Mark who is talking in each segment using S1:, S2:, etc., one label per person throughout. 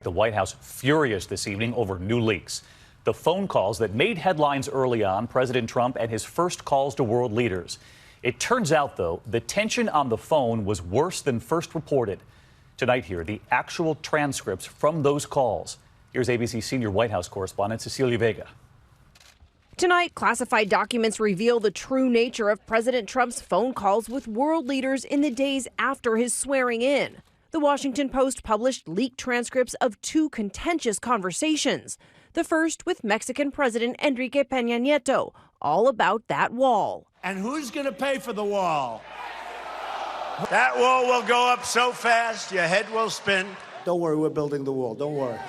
S1: The White House furious this evening over new leaks. The phone calls that made headlines early on, President Trump and his first calls to world leaders. It turns out, though, the tension on the phone was worse than first reported. Tonight here, the actual transcripts from those calls. Here's ABC senior White House correspondent Cecilia Vega.
S2: Tonight, classified documents reveal the true nature of President Trump's phone calls with world leaders in the days after his swearing in. The Washington Post published leaked transcripts of two contentious conversations. The first with Mexican President Enrique Pena Nieto, all about that wall.
S3: And who's going to pay for the wall? That wall will go up so fast, your head will spin.
S4: Don't worry, we're building the wall. Don't worry.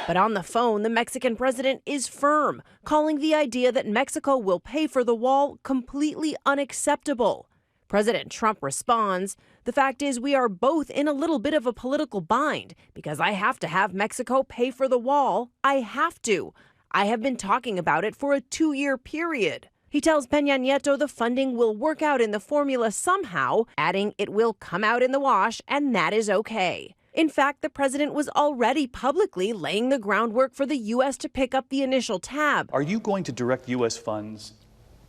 S2: But on the phone, the Mexican president is firm, calling the idea that Mexico will pay for the wall completely unacceptable. President Trump responds, "The fact is we are both in a little bit of a political bind because I have to have Mexico pay for the wall. I have to. I have been talking about it for a 2-year period." He tells Pena Nieto the funding will work out in the formula somehow, adding it will come out in the wash and that is okay. In fact, the president was already publicly laying the groundwork for the U.S. to pick up the initial tab.
S1: Are you going to direct U.S. funds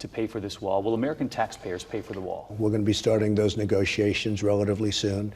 S1: to pay for this wall? Will American taxpayers pay for the wall?
S4: We're going to be starting those negotiations relatively soon,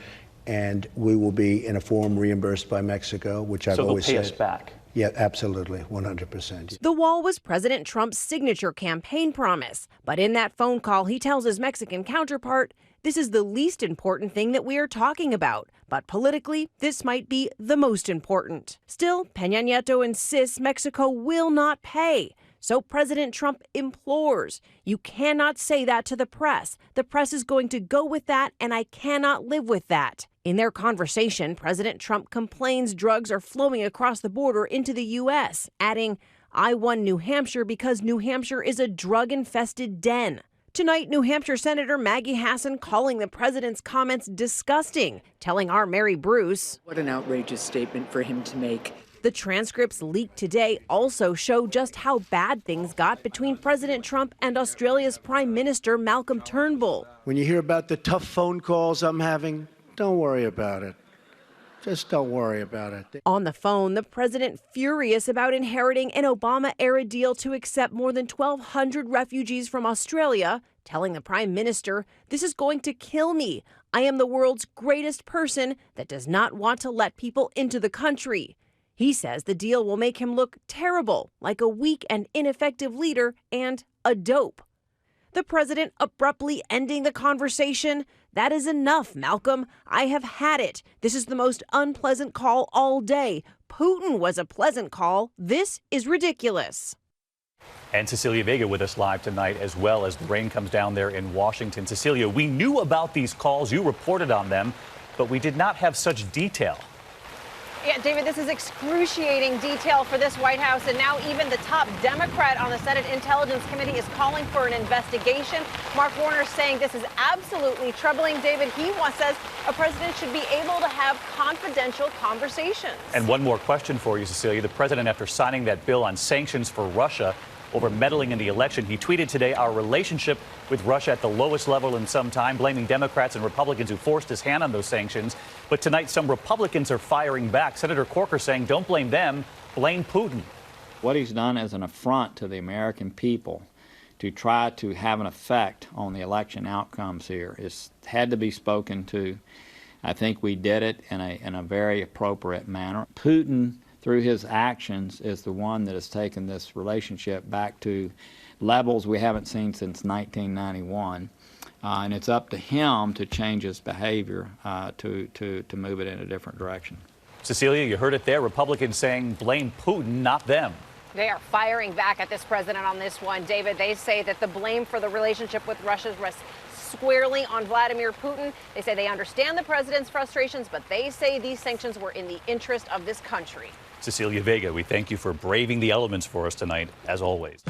S4: and we will be in a form reimbursed by Mexico, which I've always said.
S1: So they'll pay us back?
S4: Yeah, absolutely, 100%.
S2: The wall was President Trump's signature campaign promise. But in that phone call, he tells his Mexican counterpart, "This is the least important thing that we are talking about. But politically, this might be the most important." Still, Pena Nieto insists Mexico will not pay. So President Trump implores, "You cannot say that to the press. The press is going to go with that, and I cannot live with that." In their conversation, President Trump complains drugs are flowing across the border into the U.S., adding, "I won New Hampshire because New Hampshire is a drug-infested den." Tonight, New Hampshire Senator Maggie Hassan calling the president's comments disgusting, telling our Mary Bruce,
S5: "What an outrageous statement for him to make."
S2: The transcripts leaked today also show just how bad things got between President Trump and Australia's Prime Minister Malcolm Turnbull.
S4: When you hear about the tough phone calls I'm having, don't worry about it. Just don't worry about it.
S2: On the phone, the president furious about inheriting an Obama-era deal to accept more than 1,200 refugees from Australia, telling the prime minister, "This is going to kill me. I am the world's greatest person that does not want to let people into the country." He says the deal will make him look terrible, like a weak and ineffective leader and a dope. The president abruptly ending the conversation, "That is enough, Malcolm. I have had it. This is the most unpleasant call all day. Putin was a pleasant call. This is ridiculous."
S1: And Cecilia Vega with us live tonight as well as the rain comes down there in Washington. Cecilia, we knew about these calls. You reported on them, but we did not have such detail.
S6: Yeah, David, this is excruciating detail for this White House, and now even the top Democrat on the Senate Intelligence Committee is calling for an investigation. Mark Warner saying this is absolutely troubling. David, he says a president should be able to have confidential conversations.
S1: And one more question for you, Cecilia. The president, after signing that bill on sanctions for Russia over meddling in the election, he tweeted today, "Our relationship with Russia at the lowest level in some time," blaming Democrats and Republicans who forced his hand on those sanctions. But tonight, some Republicans are firing back. Senator Corker saying, "Don't blame them, blame Putin."
S7: What he's done is an affront to the American people to try to have an effect on the election outcomes here. It's had to be spoken to. I think we did it in a very appropriate manner. Putin, through his actions, is the one that has taken this relationship back to levels we haven't seen since 1991. And it's up to him to change his behavior to move it in a different direction.
S1: Cecilia, you heard it there. Republicans saying blame Putin, not them.
S6: They are firing back at this president on this one. David, they say that the blame for the relationship with Russia rests squarely on Vladimir Putin. They say they understand the president's frustrations, but they say these sanctions were in the interest of this country.
S1: Cecilia Vega, we thank you for braving the elements for us tonight, as always.